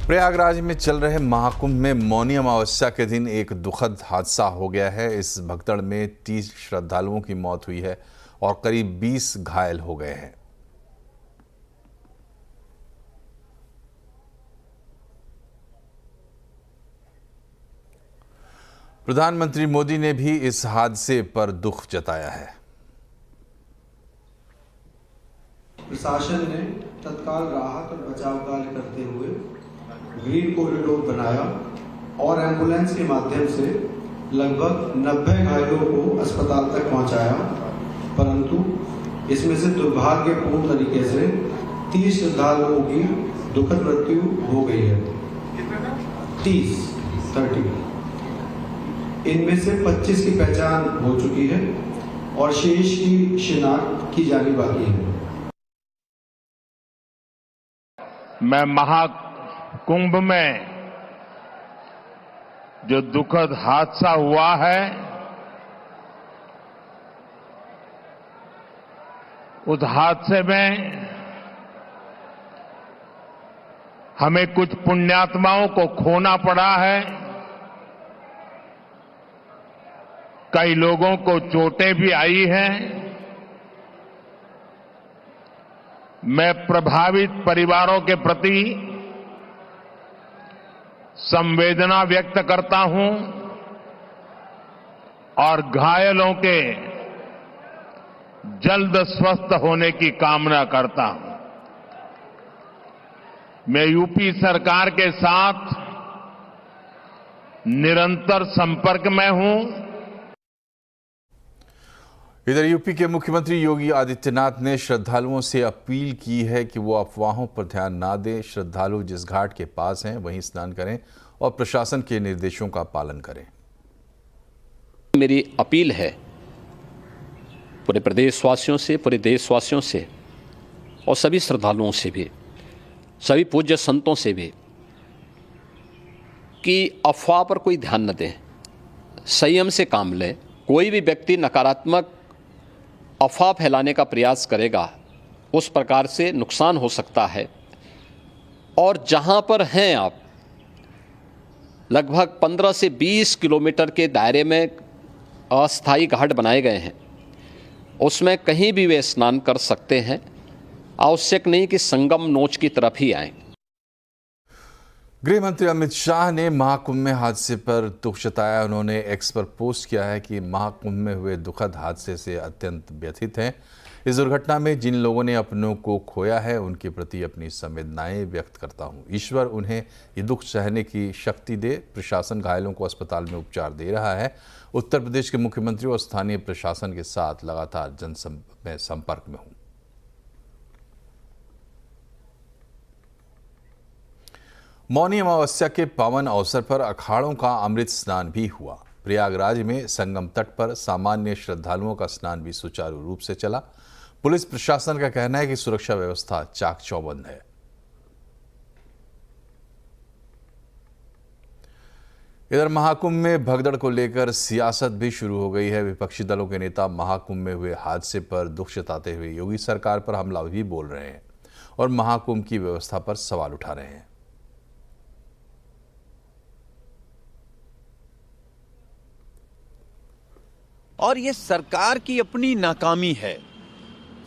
प्रयागराज में चल रहे महाकुंभ में मौनी अमावस्या के दिन एक दुखद हादसा हो गया है। इस भगदड़ में 30 श्रद्धालुओं की मौत हुई है और करीब 20 घायल हो गए हैं। प्रधानमंत्री मोदी ने भी इस हादसे पर दुख जताया है। प्रशासन ने तत्काल राहत और बचाव कार्य करते हुए ग्रीन कॉरिडोर बनाया और एम्बुलेंस के माध्यम से लगभग 90 घायलों को अस्पताल तक पहुंचाया, परंतु इसमें से दुर्भाग्यपूर्ण तरीके से 30 श्रद्धालुओं की दुखद मृत्यु हो गई है। 30 इनमें से 25 की पहचान हो चुकी है और शेष की शिनाख्त की जानी बाकी है। मैं महाकुंभ में जो दुखद हादसा हुआ है, उस हादसे में हमें कुछ पुण्यात्माओं को खोना पड़ा है। कई लोगों को चोटें भी आई हैं। मैं प्रभावित परिवारों के प्रति संवेदना व्यक्त करता हूं और घायलों के जल्द स्वस्थ होने की कामना करता हूं। मैं यूपी सरकार के साथ निरंतर संपर्क में हूं। इधर यूपी के मुख्यमंत्री योगी आदित्यनाथ ने श्रद्धालुओं से अपील की है कि वो अफवाहों पर ध्यान ना दें। श्रद्धालु जिस घाट के पास हैं वहीं स्नान करें और प्रशासन के निर्देशों का पालन करें। मेरी अपील है पूरे प्रदेशवासियों से, पूरे देशवासियों से और सभी श्रद्धालुओं से भी, सभी पूज्य संतों से भी, कि अफवाह पर कोई ध्यान न दें, संयम से काम लें। कोई भी व्यक्ति नकारात्मक अफवाह फैलाने का प्रयास करेगा, उस प्रकार से नुकसान हो सकता है। और जहां पर हैं आप, लगभग 15 से 20 किलोमीटर के दायरे में अस्थायी घाट बनाए गए हैं, उसमें कहीं भी वे स्नान कर सकते हैं। आवश्यक नहीं कि संगम नोच की तरफ ही आएं। गृह मंत्री अमित शाह ने महाकुंभ में हादसे पर दुख जताया। उन्होंने एक्स पर पोस्ट किया है कि महाकुंभ में हुए दुखद हादसे से अत्यंत व्यथित हैं। इस दुर्घटना में जिन लोगों ने अपनों को खोया है, उनके प्रति अपनी संवेदनाएं व्यक्त करता हूं। ईश्वर उन्हें ये दुख सहने की शक्ति दे। प्रशासन घायलों को अस्पताल में उपचार दे रहा है। उत्तर प्रदेश के मुख्यमंत्री और स्थानीय प्रशासन के साथ लगातार संपर्क में हूं। मौनी अमावस्या के पावन अवसर पर अखाड़ों का अमृत स्नान भी हुआ। प्रयागराज में संगम तट पर सामान्य श्रद्धालुओं का स्नान भी सुचारू रूप से चला। पुलिस प्रशासन का कहना है कि सुरक्षा व्यवस्था चाक चौबंद है। इधर महाकुंभ में भगदड़ को लेकर सियासत भी शुरू हो गई है। विपक्षी दलों के नेता महाकुंभ में हुए हादसे पर दुख जताते हुए योगी सरकार पर हमला भी बोल रहे हैं और महाकुंभ की व्यवस्था पर सवाल उठा रहे हैं। और ये सरकार की अपनी नाकामी है।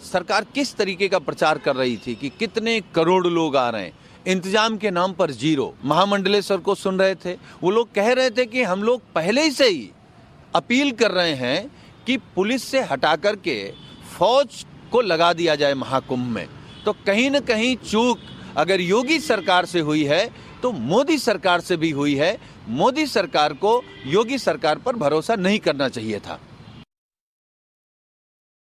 सरकार किस तरीके का प्रचार कर रही थी कि कितने करोड़ लोग आ रहे हैं, इंतजाम के नाम पर जीरो। महामंडलेश्वर को सुन रहे थे, वो लोग कह रहे थे कि हम लोग पहले ही से ही अपील कर रहे हैं कि पुलिस से हटा करके फौज को लगा दिया जाए महाकुंभ में। तो कहीं न कहीं चूक अगर योगी सरकार से हुई है तो मोदी सरकार से भी हुई है। मोदी सरकार को योगी सरकार पर भरोसा नहीं करना चाहिए था।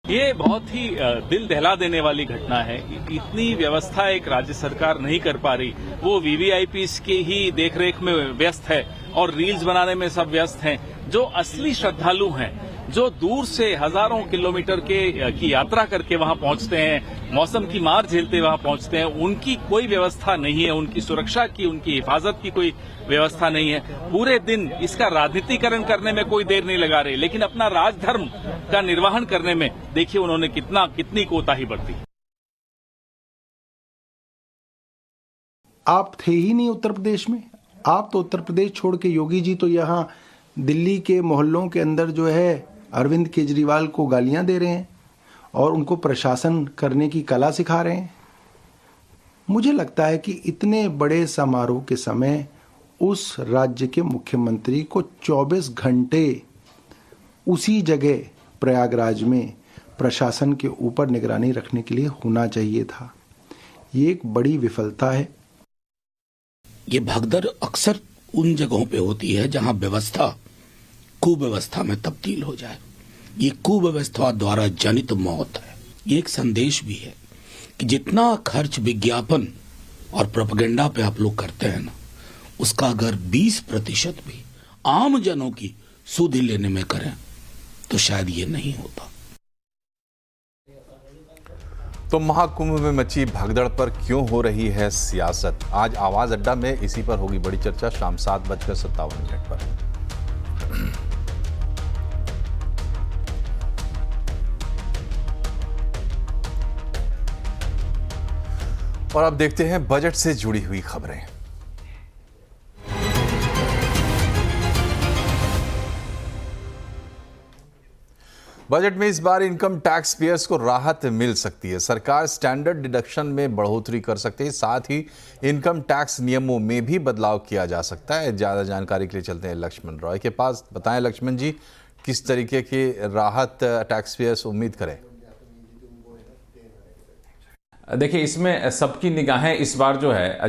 ये बहुत ही दिल दहला देने वाली घटना है। इतनी व्यवस्था एक राज्य सरकार नहीं कर पा रही। वो वीवीआईपीस की ही देखरेख में व्यस्त है और रील्स बनाने में सब व्यस्त हैं। जो असली श्रद्धालु हैं, जो दूर से हजारों किलोमीटर की यात्रा करके वहां पहुंचते हैं, मौसम की मार झेलते वहां पहुंचते हैं, उनकी कोई व्यवस्था नहीं है। उनकी सुरक्षा की, उनकी हिफाजत की कोई व्यवस्था नहीं है। पूरे दिन इसका राजनीतिकरण करने में कोई देर नहीं लगा रहे, लेकिन अपना राजधर्म का निर्वहन करने में देखिए उन्होंने कितनी कोताही बरती। आप थे ही नहीं उत्तर प्रदेश में। आप तो उत्तर प्रदेश छोड़ के, योगी जी तो यहाँ दिल्ली के मोहल्लों के अंदर जो है अरविंद केजरीवाल को गालियां दे रहे हैं और उनको प्रशासन करने की कला सिखा रहे हैं। मुझे लगता है कि इतने बड़े समारोह के समय उस राज्य के मुख्यमंत्री को 24 घंटे उसी जगह प्रयागराज में प्रशासन के ऊपर निगरानी रखने के लिए होना चाहिए था। ये एक बड़ी विफलता है। ये भगदड़ अक्सर उन जगहों पे होती है जहां व्यवस्था कुव्यवस्था में तब्दील हो जाए। ये कुव्यवस्था द्वारा जनित मौत है। ये एक संदेश भी है कि जितना खर्च विज्ञापन और प्रोपेगेंडा पे आप लोग करते हैं ना, उसका अगर 20% भी आम जनों की सुधि लेने में करें तो शायद ये नहीं होता। तो महाकुंभ में मची भगदड़ पर क्यों हो रही है सियासत? आज आवाज अड्डा में इसी पर होगी बड़ी चर्चा, शाम 7:57 पर। और अब देखते हैं बजट से जुड़ी हुई खबरें। बजट में इस बार इनकम टैक्स पेयर्स को राहत मिल सकती है। सरकार स्टैंडर्ड डिडक्शन में बढ़ोतरी कर सकती है, साथ ही इनकम टैक्स नियमों में भी बदलाव किया जा सकता है। ज़्यादा जानकारी के लिए चलते हैं लक्ष्मण रॉय के पास। बताएं लक्ष्मण जी, किस तरीके की राहत टैक्स पेयर्स उम्मीद करें? देखिए, इसमें सबकी निगाहें इस बार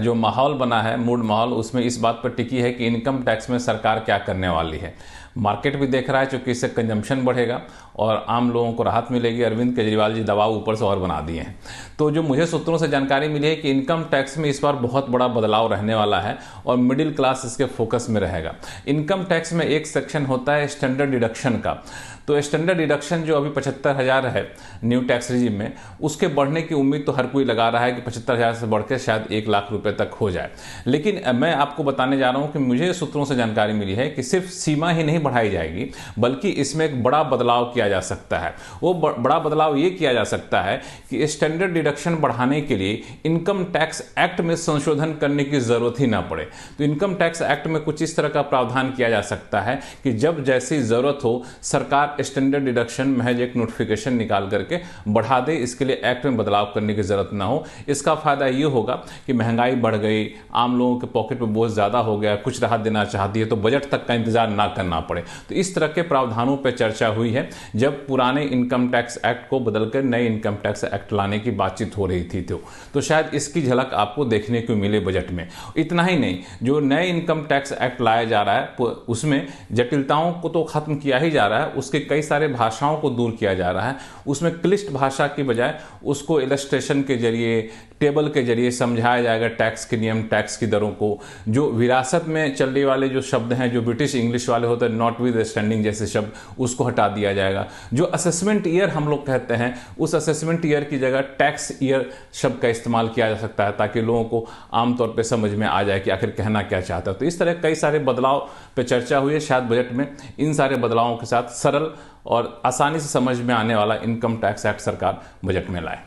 जो माहौल बना है, मूड माहौल, उसमें इस बात पर टिकी है कि इनकम टैक्स में सरकार क्या करने वाली है। मार्केट भी देख रहा है क्योंकि इससे कंजम्पशन बढ़ेगा और आम लोगों को राहत मिलेगी। अरविंद केजरीवाल जी दबाव ऊपर से और बना दिए हैं। तो जो मुझे सूत्रों से जानकारी मिली है कि इनकम टैक्स में इस बार बहुत बड़ा बदलाव रहने वाला है और मिडिल क्लास इसके फोकस में रहेगा। इनकम टैक्स में एक सेक्शन होता है स्टैंडर्ड डिडक्शन का। तो स्टैंडर्ड डिडक्शन जो अभी 75,000 है न्यू टैक्स रिजीम में, उसके बढ़ने की उम्मीद तो हर कोई लगा रहा है कि 75,000 से बढ़ के शायद 1 लाख रुपए तक हो जाए। लेकिन मैं आपको बताने जा रहा हूं कि मुझे सूत्रों से जानकारी मिली है कि सिर्फ सीमा ही नहीं बढ़ाई जाएगी, बल्कि इसमें एक बड़ा बदलाव किया जा सकता है। वो बड़ा बदलाव ये किया जा सकता है कि स्टैंडर्ड डिडक्शन बढ़ाने के लिए इनकम टैक्स एक्ट में संशोधन करने की जरूरत ही ना पड़े। तो इनकम टैक्स एक्ट में कुछ इस तरह का प्रावधान किया जा सकता है कि जब जैसी जरूरत हो सरकार स्टैंडर्ड डिडक्शन महज एक नोटिफिकेशन निकाल करके बढ़ा दे। इसके लिए एक्ट में बदलाव करने की जरूरत ना हो। इसका फायदा ये होगा कि महंगाई बढ़ गई, आम लोगों के पॉकेट में बोझ ज्यादा हो गया, कुछ राहत देना चाहती है तो बजट तक का इंतजार ना करना पड़े। तो इस तरह के प्रावधानों पर चर्चा हुई है जब पुराने इनकम टैक्स एक्ट को बदलकर नए इनकम टैक्स एक्ट लाने की बातचीत हो रही थी। तो शायद इसकी झलक आपको देखने को मिले बजट में। इतना ही नहीं, जो नए इनकम टैक्स एक्ट लाया जा रहा है उसमें जटिलताओं को तो खत्म किया ही जा रहा है, उसके कई सारे भाषाओं को दूर किया जा रहा है। उसमें क्लिष्ट भाषा की बजाय उसको इलस्ट्रेशन के जरिए, टेबल के जरिए समझाया जाएगा टैक्स के नियम, टैक्स की दरों को। जो विरासत में चलने वाले जो शब्द हैं, जो ब्रिटिश इंग्लिश वाले होते हैं, नॉट विद स्टैंडिंग जैसे शब्द, उसको हटा दिया जाएगा। जो असेसमेंट ईयर हम लोग कहते हैं, उस असेसमेंट ईयर की जगह टैक्स ईयर शब्द का इस्तेमाल किया जा सकता है ताकि लोगों को आमतौर पर समझ में आ जाए कि आखिर कहना क्या चाहता है। तो इस तरह कई सारे बदलाव पर चर्चा हुई है। शायद बजट में इन सारे बदलावों के साथ सरल और आसानी से समझ में आने वाला इनकम टैक्स एक्ट सरकार बजट में लाए।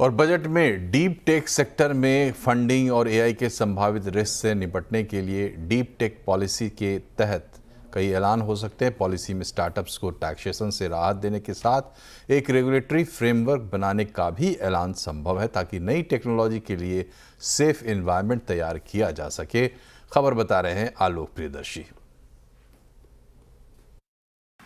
और बजट में डीप टेक सेक्टर में फंडिंग और एआई के संभावित रिस्क से निपटने के लिए डीप टेक पॉलिसी के तहत कई ऐलान हो सकते हैं। पॉलिसी में स्टार्टअप्स को टैक्सेशन से राहत देने के साथ एक रेगुलेटरी फ्रेमवर्क बनाने का भी ऐलान संभव है ताकि नई टेक्नोलॉजी के लिए सेफ एनवायरनमेंट तैयार किया जा सके। खबर बता रहे हैं आलोक प्रियदर्शी।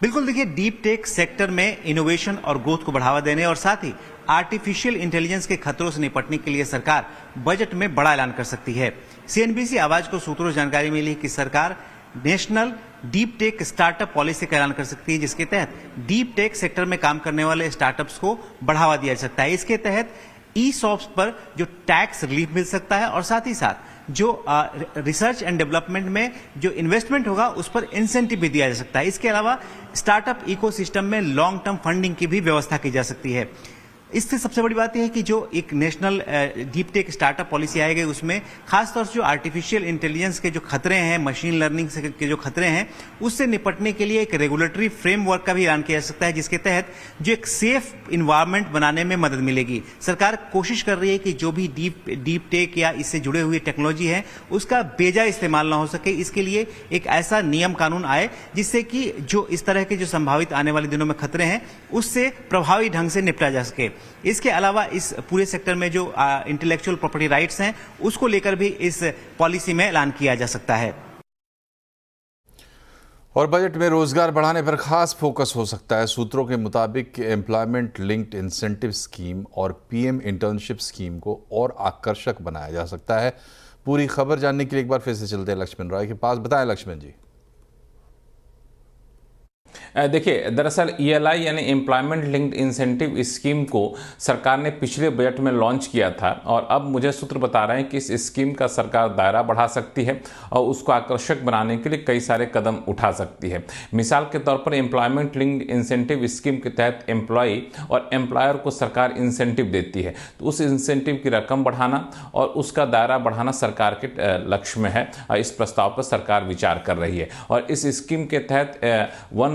बिल्कुल, देखिए, डीप टेक सेक्टर में इनोवेशन और ग्रोथ को बढ़ावा देने और साथ ही आर्टिफिशियल इंटेलिजेंस के खतरों से निपटने के लिए सरकार बजट में बड़ा ऐलान कर सकती है। सीएनबीसी आवाज को सूत्रों से जानकारी मिली कि सरकार national deep tech startup policy का ऐलान कर सकती है, जिसके तहत डीप टेक सेक्टर में काम करने वाले स्टार्टअप्स को बढ़ावा दिया जा सकता है। इसके तहत ई सॉप्स पर जो टैक्स रिलीफ मिल सकता है और साथ ही साथ जो रिसर्च एंड डेवलपमेंट में जो इन्वेस्टमेंट होगा उस पर इंसेंटिव भी दिया जा सकता है। इसके अलावा स्टार्टअप इकोसिस्टम में लॉन्ग टर्म फंडिंग की भी व्यवस्था की जा सकती है। इससे सबसे बड़ी बात यह है कि जो एक national deep tech startup policy आई गई उसमें खासतौर से जो आर्टिफिशियल इंटेलिजेंस के जो खतरे हैं, मशीन लर्निंग के जो खतरे हैं, उससे निपटने के लिए एक रेगुलेटरी फ्रेमवर्क का भी ऐलान किया जा सकता है, जिसके तहत जो एक सेफ इन्वायरमेंट बनाने में मदद मिलेगी। सरकार कोशिश कर रही है कि जो भी डीप टेक या इससे जुड़े हुए टेक्नोलॉजी है उसका बेजा इस्तेमाल ना हो सके। इसके लिए एक ऐसा नियम कानून आए जिससे कि जो इस तरह के जो संभावित आने वाले दिनों में खतरे हैं उससे प्रभावी ढंग से निपटा जा सके। इसके अलावा इस पूरे सेक्टर में जो इंटेलेक्चुअल प्रॉपर्टी राइट्स हैं उसको लेकर भी इस पॉलिसी में ऐलान किया जा सकता है। और बजट में रोजगार बढ़ाने पर खास फोकस हो सकता है। सूत्रों के मुताबिक एम्प्लॉयमेंट लिंक्ड इंसेंटिव स्कीम और पीएम इंटर्नशिप स्कीम को और आकर्षक बनाया जा सकता है। पूरी खबर जानने के लिए एक बार फिर से चलते हैं लक्ष्मण राय के पास। बताएं लक्ष्मण जी। देखिए, दरअसल ELI यानी एम्प्लॉयमेंट लिंक्ड इंसेंटिव स्कीम को सरकार ने पिछले बजट में लॉन्च किया था और अब मुझे सूत्र बता रहे हैं कि इस स्कीम का सरकार दायरा बढ़ा सकती है और उसको आकर्षक बनाने के लिए कई सारे कदम उठा सकती है। मिसाल के तौर पर एम्प्लॉयमेंट लिंक्ड इंसेंटिव स्कीम के तहत एम्प्लॉय और एम्प्लॉयर को सरकार इंसेंटिव देती है, तो उस इंसेंटिव की रकम बढ़ाना और उसका दायरा बढ़ाना सरकार के लक्ष्य में है और इस प्रस्ताव पर सरकार विचार कर रही है। और इस स्कीम के तहत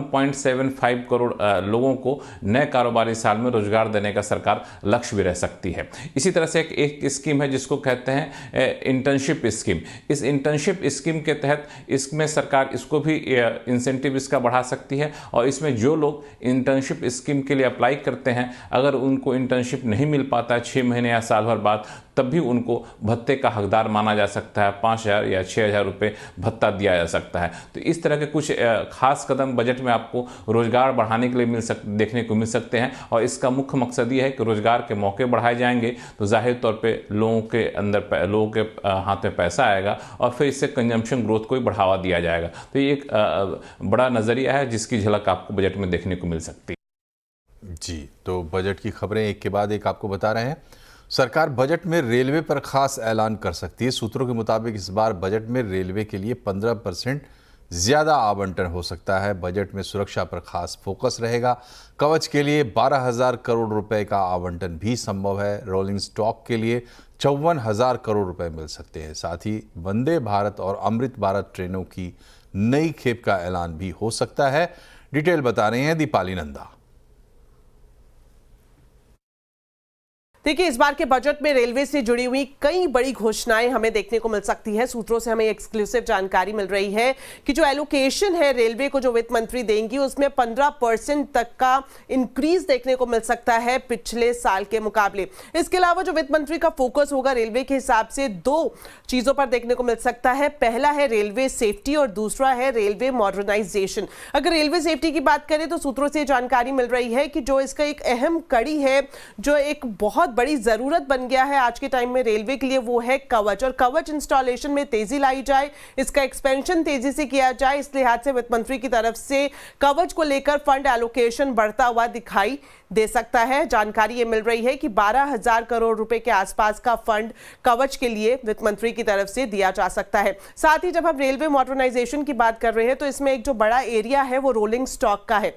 1.75 करोड़ लोगों को नए कारोबारी साल में रोजगार देने का सरकार लक्ष्य भी रह सकती है। इसी तरह से एक स्कीम है जिसको कहते हैं इंटर्नशिप स्कीम। इस इंटर्नशिप स्कीम के तहत इसमें सरकार इसको भी इंसेंटिव इसका बढ़ा सकती है और इसमें जो लोग इंटर्नशिप स्कीम के लिए अप्लाई करते हैं, अगर उनको इंटर्नशिप नहीं मिल पाता है 6 महीने या साल भर बाद, तब भी उनको भत्ते का हकदार माना जा सकता है। 5,000 या 6,000 रुपये भत्ता दिया जा सकता है। तो इस तरह के कुछ खास कदम बजट में आपको रोजगार बढ़ाने के लिए देखने को मिल सकते हैं और इसका मुख्य मकसद ये है कि रोजगार के मौके बढ़ाए जाएंगे तो जाहिर तौर पे लोगों के हाथ में पैसा आएगा और फिर इससे कंजम्पशन ग्रोथ को भी बढ़ावा दिया जाएगा। तो ये एक बड़ा नज़रिया है जिसकी झलक आपको बजट में देखने को मिल सकती है। जी, तो बजट की खबरें एक के बाद एक आपको बता रहे हैं। सरकार बजट में रेलवे पर खास ऐलान कर सकती है। सूत्रों के मुताबिक इस बार बजट में रेलवे के लिए 15% ज़्यादा आवंटन हो सकता है। बजट में सुरक्षा पर खास फोकस रहेगा। कवच के लिए 12,000 करोड़ रुपए का आवंटन भी संभव है। रोलिंग स्टॉक के लिए 54,000 करोड़ रुपए मिल सकते हैं। साथ ही वंदे भारत और अमृत भारत ट्रेनों की नई खेप का ऐलान भी हो सकता है। डिटेल बता रहे हैं दीपाली नंदा। देखिए, इस बार के बजट में रेलवे से जुड़ी हुई कई बड़ी घोषणाएं हमें देखने को मिल सकती है। सूत्रों से हमें एक्सक्लूसिव जानकारी मिल रही है कि जो एलोकेशन है रेलवे को जो वित्त मंत्री देंगी उसमें 15% तक का इंक्रीज देखने को मिल सकता है पिछले साल के मुकाबले। इसके अलावा जो वित्त मंत्री का फोकस होगा रेलवे के हिसाब से 2 चीजों पर देखने को मिल सकता है। पहला है रेलवे सेफ्टी और दूसरा है रेलवे मॉडर्नाइजेशन। अगर रेलवे सेफ्टी की बात करें तो सूत्रों से जानकारी मिल रही है कि जो इसका एक अहम कड़ी है, जो एक बहुत बड़ी जरूरत बन गया है आज के टाइम में रेलवे के लिए, वो है कवच। और कवच इंस्टॉलेशन में तेजी लाई जाए, इसका एक्सपेंशन तेजी से किया जाए। इस लिहाज से वित्त मंत्री की तरफ से कवच को लेकर फंड एलोकेशन बढ़ता हुआ दिखाई दे सकता है। जानकारी ये मिल रही है कि 12,000 करोड़ रुपए के आसपास का फंड कवच के लिए वित्त मंत्री की तरफ से दिया जा सकता है। साथ ही जब हम रेलवे मॉडर्नाइजेशन की बात कर रहे हैं तो इसमें एक जो बड़ा एरिया है वो रोलिंग स्टॉक का है।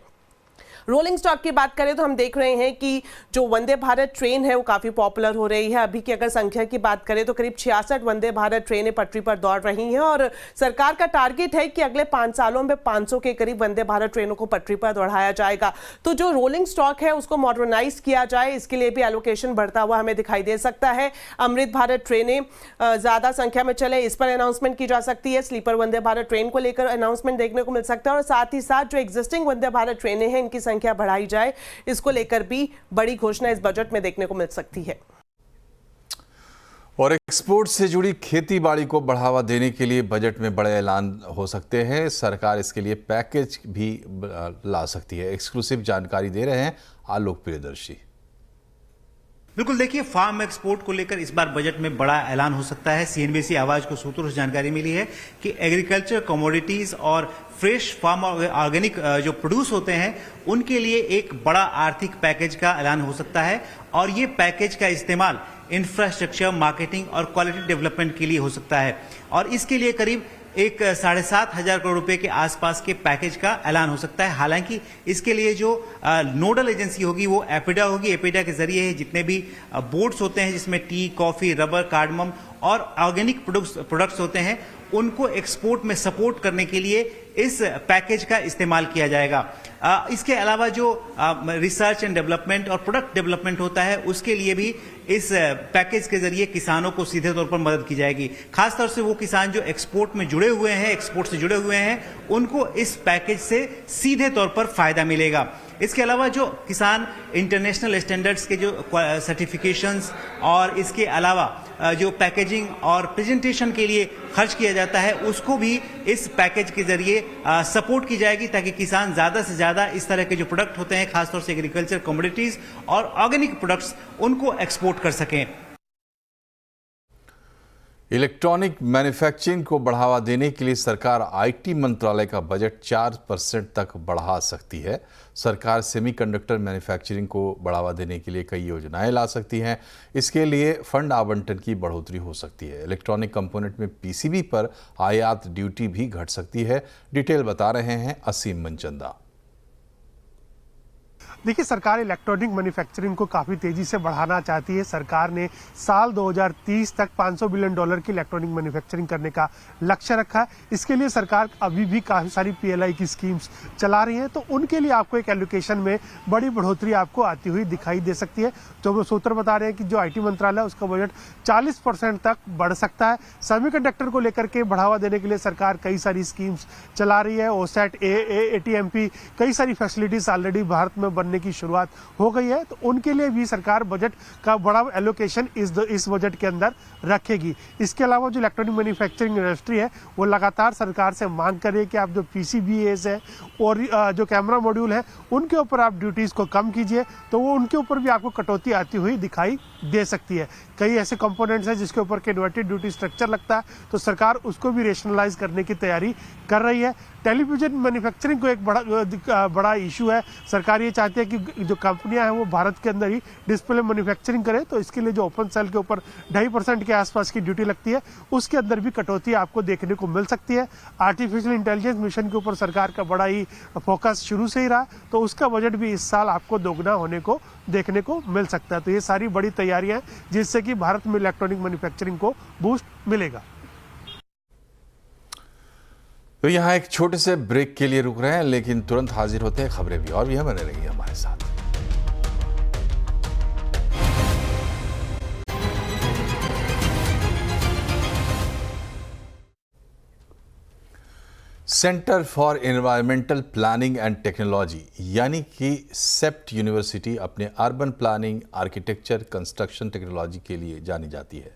रोलिंग स्टॉक की बात करें तो हम देख रहे हैं कि जो वंदे भारत ट्रेन है वो काफ़ी पॉपुलर हो रही है। अभी की अगर संख्या की बात करें तो करीब 66 वंदे भारत ट्रेनें पटरी पर दौड़ रही हैं और सरकार का टारगेट है कि अगले 5 सालों में 500 के करीब वंदे भारत ट्रेनों को पटरी पर दौड़ाया जाएगा। तो जो रोलिंग स्टॉक है उसको मॉडर्नाइज किया जाए, इसके लिए भी एलोकेशन बढ़ता हुआ हमें दिखाई दे सकता है। अमृत भारत ट्रेनें ज़्यादा संख्या में चले, इस पर अनाउंसमेंट की जा सकती है। स्लीपर वंदे भारत ट्रेन को लेकर अनाउंसमेंट देखने को मिल सकता है और साथ ही साथ जो एग्जिस्टिंग वंदे भारत ट्रेनें हैं इनकी संख्या बढ़ाई जाए, इसको लेकर भी बड़ी घोषणा इस बजट में देखने को मिल सकती है। और एक्सपोर्ट से जुड़ी खेती बाड़ी को बढ़ावा देने के लिए बजट में बड़े ऐलान हो सकते हैं। सरकार इसके लिए पैकेज भी ला सकती है। एक्सक्लूसिव जानकारी दे रहे हैं आलोक प्रियदर्शी। बिल्कुल, देखिए, फार्म एक्सपोर्ट को लेकर इस बार बजट में बड़ा ऐलान हो सकता है। सीएनबीसी आवाज को सूत्रों से जानकारी मिली है कि एग्रीकल्चर कमोडिटीज और फ्रेश फार्म और ऑर्गेनिक जो प्रोड्यूस होते हैं उनके लिए एक बड़ा आर्थिक पैकेज का ऐलान हो सकता है और ये पैकेज का इस्तेमाल इंफ्रास्ट्रक्चर, मार्केटिंग और क्वालिटी डेवलपमेंट के लिए हो सकता है और इसके लिए करीब एक 7,500 करोड़ रुपए के आसपास के पैकेज का ऐलान हो सकता है। हालांकि इसके लिए जो नोडल एजेंसी होगी वो एपिडा होगी। एपिडा के जरिए जितने भी बोर्ड्स होते हैं जिसमें टी, कॉफी, रबर, कार्डमम और ऑर्गेनिक प्रोडक्ट्स होते हैं, उनको एक्सपोर्ट में सपोर्ट करने के लिए इस पैकेज का इस्तेमाल किया जाएगा। इसके अलावा जो रिसर्च एंड डेवलपमेंट और प्रोडक्ट डेवलपमेंट होता है उसके लिए भी इस पैकेज के जरिए किसानों को सीधे तौर पर मदद की जाएगी। खासतौर से वो किसान जो एक्सपोर्ट में जुड़े हुए हैं, एक्सपोर्ट से जुड़े हुए हैं, उनको इस पैकेज से सीधे तौर पर फायदा मिलेगा। इसके अलावा जो किसान इंटरनेशनल स्टैंडर्ड्स के जो सर्टिफिकेशंस और इसके अलावा जो पैकेजिंग और प्रेजेंटेशन के लिए खर्च किया जाता है उसको भी इस पैकेज के जरिए सपोर्ट की जाएगी, ताकि किसान ज्यादा से ज्यादा इस तरह के जो प्रोडक्ट होते हैं, खासतौर से एग्रीकल्चर कमोडिटीज और ऑर्गेनिक प्रोडक्ट्स, उनको एक्सपोर्ट कर सकें। इलेक्ट्रॉनिक मैन्युफैक्चरिंग को बढ़ावा देने के लिए सरकार आईटी मंत्रालय का बजट 4% तक बढ़ा सकती है। सरकार सेमीकंडक्टर मैन्युफैक्चरिंग को बढ़ावा देने के लिए कई योजनाएं ला सकती हैं। इसके लिए फंड आवंटन की बढ़ोतरी हो सकती है। इलेक्ट्रॉनिक कंपोनेंट में पीसीबी पर आयात ड्यूटी भी घट सकती है। डिटेल बता रहे हैं असीम मनचंदा। देखिए, सरकार इलेक्ट्रॉनिक मैन्युफैक्चरिंग को काफ़ी तेजी से बढ़ाना चाहती है। सरकार ने साल 2030 तक $500 बिलियन की इलेक्ट्रॉनिक मैन्युफैक्चरिंग करने का लक्ष्य रखा है। इसके लिए सरकार अभी भी काफ़ी सारी पीएलआई की स्कीम्स चला रही है, तो उनके लिए आपको एक एलोकेशन में बड़ी बढ़ोतरी आपको आती हुई दिखाई दे सकती है। तो वो सूत्र बता रहे हैं कि जो आईटी मंत्रालय है उसका बजट 40% तक बढ़ सकता है। सेमीकंडक्टर को लेकर के बढ़ावा देने के लिए सरकार कई सारी स्कीम्स चला रही है। ओसैट, एटीएमपी, कई सारी फैसिलिटीज ऑलरेडी भारत में बनने की शुरुआत हो गई है, तो उनके लिए भी सरकार बजट का बड़ा एलोकेशन इस बजट के अंदर रखेगी। इसके अलावा जो इलेक्ट्रॉनिक मैन्युफैक्चरिंग इंडस्ट्री है वो लगातार सरकार से मांग कर रही है कि आप जो पीसीबीएस है और जो कैमरा मॉड्यूल है उनके ऊपर आप ड्यूटीज को कम कीजिए, तो वो उनके ऊपर भी आपको कटौती आती हुई दिखाई दे सकती है। कई ऐसे कंपोनेंट्स हैं जिसके ऊपर कन्वर्टेड ड्यूटी स्ट्रक्चर लगता है, तो सरकार उसको भी रेशनलाइज करने की तैयारी कर रही है। टेलीविजन मैन्युफैक्चरिंग को एक बड़ा इशू है। सरकार ये चाहती है कि जो कंपनियां हैं वो भारत के अंदर ही डिस्प्ले मैन्युफैक्चरिंग करें, तो इसके लिए जो ओपन सेल के ऊपर 2.5% के आसपास की ड्यूटी लगती है उसके अंदर भी कटौती आपको देखने को मिल सकती है। आर्टिफिशियल इंटेलिजेंस मिशन के ऊपर सरकार का बड़ा ही फोकस शुरू से ही रहा, तो उसका बजट भी इस साल आपको दोगुना होने को देखने को मिल सकता है। तो ये सारी बड़ी तैयारियां हैं जिससे कि भारत में इलेक्ट्रॉनिक मैन्युफैक्चरिंग को बूस्ट मिलेगा। तो यहाँ एक छोटे से ब्रेक के लिए रुक रहे हैं, लेकिन तुरंत हाजिर होते हैं खबरें भी और भी बने रहिए हमारे साथ। Centre for environmental planning and technology यानी कि सेप्ट यूनिवर्सिटी अपने urban planning, architecture, construction technology के लिए जानी जाती है।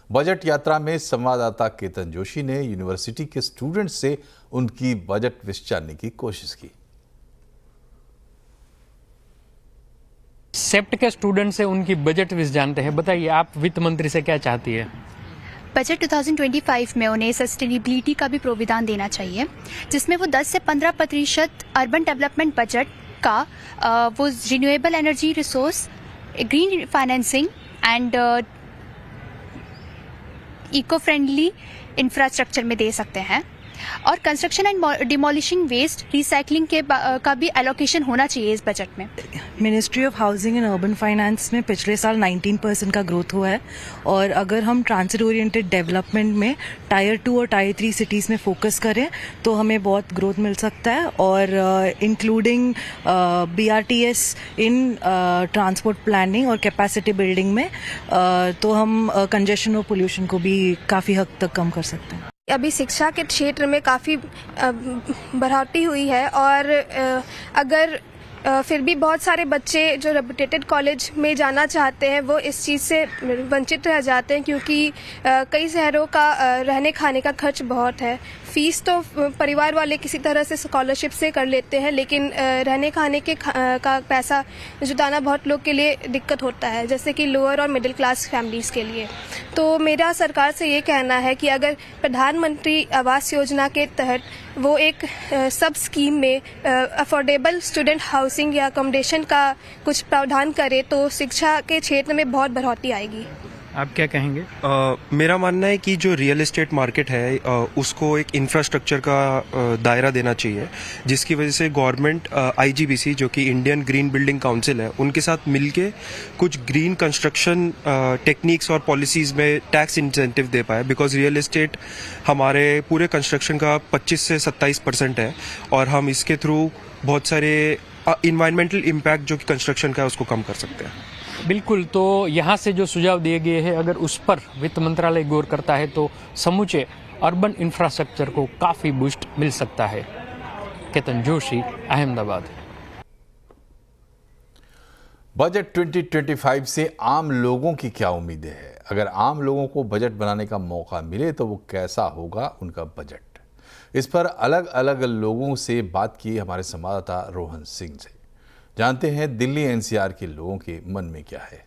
बजट यात्रा में संवाददाता केतन जोशी ने यूनिवर्सिटी के स्टूडेंट्स से उनकी बजट विश जानने की कोशिश की। सेप्ट के स्टूडेंट से उनकी बजट विश जानते हैं। बताइए, आप वित्त मंत्री से क्या चाहती है? बजट 2025 में उन्हें सस्टेनेबिलिटी का भी प्रोविधान देना चाहिए, जिसमें वो 10 से 15% अर्बन डेवलपमेंट बजट का वो renewable energy resource, green financing and eco friendly infrastructure में दे सकते हैं। और construction and demolishing waste recycling के का भी एलोकेशन होना चाहिए इस बजट में। Ministry of housing and urban finance में पिछले साल 19% का ग्रोथ हुआ है, और अगर हम ट्रांजिट ओरिएंटेड डेवलपमेंट में टायर 2 और टायर 3 सिटीज़ में फोकस करें तो हमें बहुत ग्रोथ मिल सकता है। और इंक्लूडिंग BRTS इन ट्रांसपोर्ट प्लानिंग और कैपेसिटी बिल्डिंग में तो हम कंजेशन और पोल्यूशन को भी काफ़ी हद तक कम कर सकते हैं। अभी शिक्षा के क्षेत्र में काफ़ी बढ़ोतरी हुई है, और अगर फिर भी बहुत सारे बच्चे जो रेपुटेटेड कॉलेज में जाना चाहते हैं वो इस चीज़ से वंचित रह जाते हैं, क्योंकि कई शहरों का रहने खाने का खर्च बहुत है। फीस तो परिवार वाले किसी तरह से स्कॉलरशिप से कर लेते हैं, लेकिन रहने खाने के का पैसा जुटाना बहुत लोग के लिए दिक्कत होता है, जैसे कि लोअर और मिडिल क्लास फैमिलीज़ के लिए। तो मेरा सरकार से ये कहना है कि अगर प्रधानमंत्री आवास योजना के तहत वो एक सब स्कीम में अफोर्डेबल स्टूडेंट हाउसिंग या अकोमोडेशन का कुछ प्रावधान करे तो शिक्षा के क्षेत्र में बहुत बढ़ोतरी आएगी। आप क्या कहेंगे? मेरा मानना है कि जो रियल एस्टेट मार्केट है उसको एक इंफ्रास्ट्रक्चर का दायरा देना चाहिए, जिसकी वजह से गवर्नमेंट IGBC जो कि इंडियन ग्रीन बिल्डिंग काउंसिल है उनके साथ मिलके कुछ ग्रीन कंस्ट्रक्शन टेक्निक्स और पॉलिसीज में टैक्स इंसेंटिव दे पाए, बिकॉज रियल एस्टेट हमारे पूरे कंस्ट्रक्शन का 25 से 27% है और हम इसके थ्रू बहुत सारे इन्वायरमेंटल इम्पैक्ट जो कि कंस्ट्रक्शन का है उसको कम कर सकते हैं। बिल्कुल, तो यहाँ से जो सुझाव दिए गए हैं अगर उस पर वित्त मंत्रालय गौर करता है तो समूचे अर्बन इंफ्रास्ट्रक्चर को काफ़ी बूस्ट मिल सकता है। केतन जोशी, अहमदाबाद। बजट 2025 से आम लोगों की क्या उम्मीदें हैं? अगर आम लोगों को बजट बनाने का मौका मिले तो वो कैसा होगा उनका बजट? इस पर अलग अलग लोगों से बात की हमारे संवाददाता रोहन सिंह से। जानते हैं दिल्ली NCR के लोगों के मन में क्या है।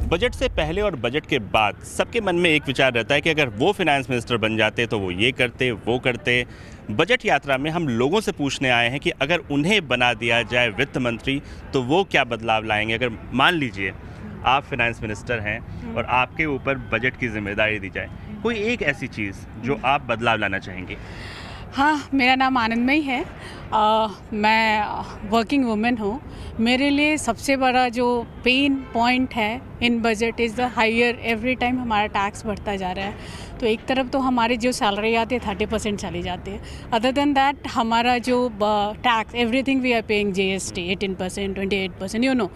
बजट से पहले और बजट के बाद सबके मन में एक विचार रहता है कि अगर वो फाइनेंस मिनिस्टर बन जाते तो वो ये करते वो करते। बजट यात्रा में हम लोगों से पूछने आए हैं कि अगर उन्हें बना दिया जाए वित्त मंत्री तो वो क्या बदलाव लाएंगे। अगर मान लीजिए आप फाइनेंस मिनिस्टर हैं और आपके ऊपर बजट की जिम्मेदारी दी जाए, कोई एक ऐसी चीज़ जो आप बदलाव लाना चाहेंगे। हाँ, मेरा नाम आनंदमयी है। मैं वर्किंग वुमेन हूँ। मेरे लिए सबसे बड़ा जो पेन पॉइंट है in budget is the higher every time हमारा टैक्स बढ़ता जा रहा है। तो एक तरफ तो हमारी जो सैलरी आती है 30% चली जाती है। अदर देन दैट हमारा जो tax everything we are paying GST 18% 28% you know,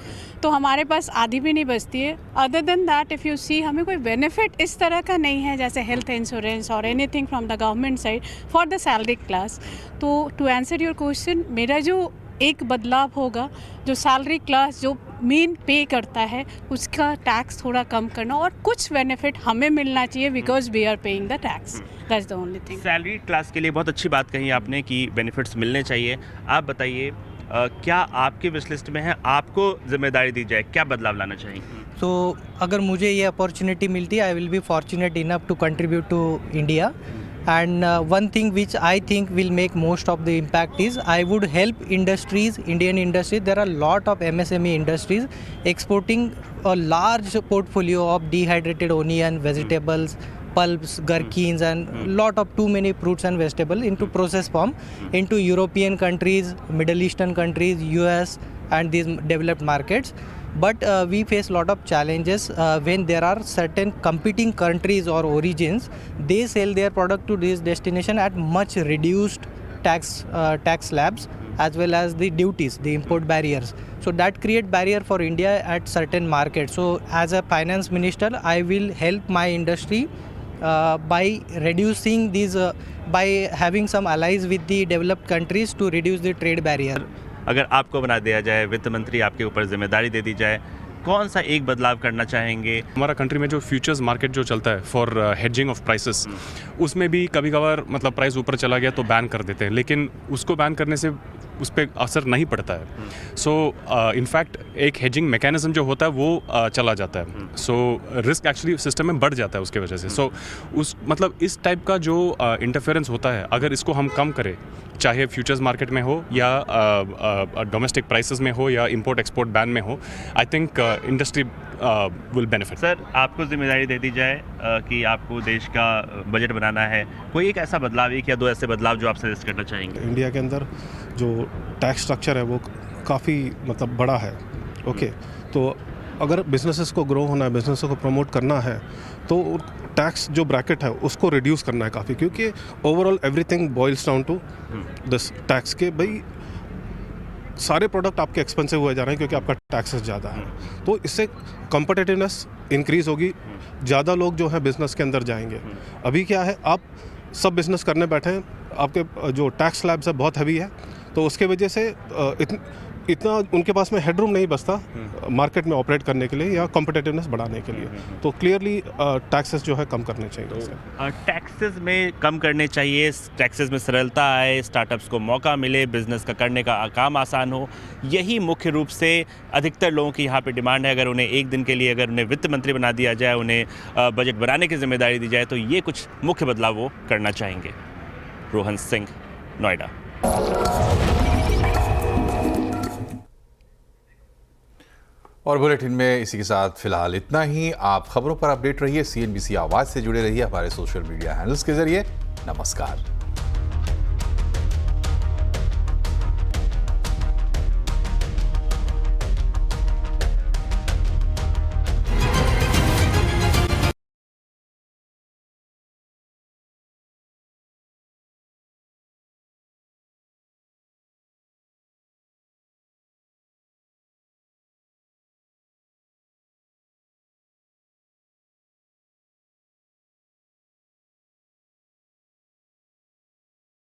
तो हमारे पास आधी भी नहीं बचती है। Other than that if you see हमें कोई बेनिफिट इस तरह का नहीं है जैसे हेल्थ इंश्योरेंस और anything from the government side for the salary class. तो टू आंसर योर क्वेश्चन, मेरा जो एक बदलाव होगा जो सैलरी क्लास जो मेन पे करता है उसका टैक्स थोड़ा कम करना और कुछ बेनिफिट हमें मिलना चाहिए because we are paying the tax. That's the only thing. Salary class के लिए बहुत अच्छी बात कही आपने कि बेनिफिट्स मिलने चाहिए। आप बताइए क्या आपके विश लिस्ट में है, आपको जिम्मेदारी दी जाए, क्या बदलाव लाना चाहिए? तो अगर मुझे ये अपॉर्चुनिटी मिलती है I will be fortunate enough to contribute to India. And one thing which I think will make most of the impact is I would help industries, Indian industries. There are a lot of MSME industries exporting a large portfolio of dehydrated onion, vegetables, pulps, gherkins and lot of too many fruits and vegetables into processed form into European countries, Middle Eastern countries, US and these developed markets. But we face a lot of challenges when there are certain competing countries or origins. They sell their product to this destination at much reduced tax slabs as well as the duties, the import barriers. So that create barrier for India at certain markets. So as a finance minister, I will help my industry by reducing these, by having some allies with the developed countries to reduce the trade barrier. अगर आपको बना दिया जाए वित्त मंत्री, आपके ऊपर जिम्मेदारी दे दी जाए, कौन सा एक बदलाव करना चाहेंगे? हमारा कंट्री में जो फ्यूचर्स मार्केट जो चलता है फॉर हेजिंग ऑफ प्राइसेस, उसमें भी कभी कभार मतलब प्राइस ऊपर चला गया तो बैन कर देते हैं, लेकिन उसको बैन करने से उस पर असर नहीं पड़ता है। सो इनफैक्ट एक हेजिंग मैकेनिज्म जो होता है वो चला जाता है। सो रिस्क एक्चुअली सिस्टम में बढ़ जाता है उसके वजह से। सो उस मतलब इस टाइप का जो इंटरफेरेंस होता है, अगर इसको हम कम करें, चाहे फ्यूचर्स मार्केट में हो या डोमेस्टिक प्राइसेस में हो या इंपोर्ट एक्सपोर्ट बैन में हो, I think industry will benefit. Sir, आपको जिम्मेदारी दे दी जाए कि आपको देश का बजट बनाना है, कोई एक ऐसा बदलाव, एक या दो ऐसे बदलाव जो आप सजेस्ट करना चाहेंगे? इंडिया के अंदर जो टैक्स स्ट्रक्चर है वो काफ़ी मतलब बड़ा है। ओके, तो अगर बिजनेसेस को ग्रो होना है, बिजनेस को प्रमोट करना है, तो टैक्स जो ब्रैकेट है उसको रिड्यूस करना है काफ़ी, क्योंकि overall everything boils down to this tax के भाई सारे प्रोडक्ट आपके एक्सपेंसिव हुए जा रहे हैं क्योंकि आपका टैक्सेस ज़्यादा है। तो इससे कॉम्पिटिटिवनेस इंक्रीज़ होगी, ज़्यादा लोग जो है बिज़नेस के अंदर जाएंगे। अभी क्या है, आप सब बिज़नेस करने बैठे हैं, आपके जो टैक्स स्लैब्स है बहुत हैवी है, तो उसके वजह से इतना उनके पास में हेडरूम नहीं बचता मार्केट में ऑपरेट करने के लिए या कॉम्पिटिटिवनेस बढ़ाने के लिए। तो क्लियरली टैक्सेस जो है कम करने चाहिए। टैक्सेस में कम करने चाहिए, टैक्सेस में सरलता आए, स्टार्टअप्स को मौका मिले, बिजनेस का करने का काम आसान हो, यही मुख्य रूप से अधिकतर लोगों की यहाँ पे डिमांड है। अगर उन्हें एक दिन के लिए अगर उन्हें वित्त मंत्री बना दिया जाए, उन्हें बजट बनाने की जिम्मेदारी दी जाए, तो ये कुछ मुख्य बदलाव वो करना चाहेंगे। रोहन सिंह, नोएडा। और बुलेटिन में इसी के साथ फिलहाल इतना ही। आप खबरों पर अपडेट रहिए, CNBC आवाज से जुड़े रहिए हमारे सोशल मीडिया हैंडल्स के जरिए। नमस्कार।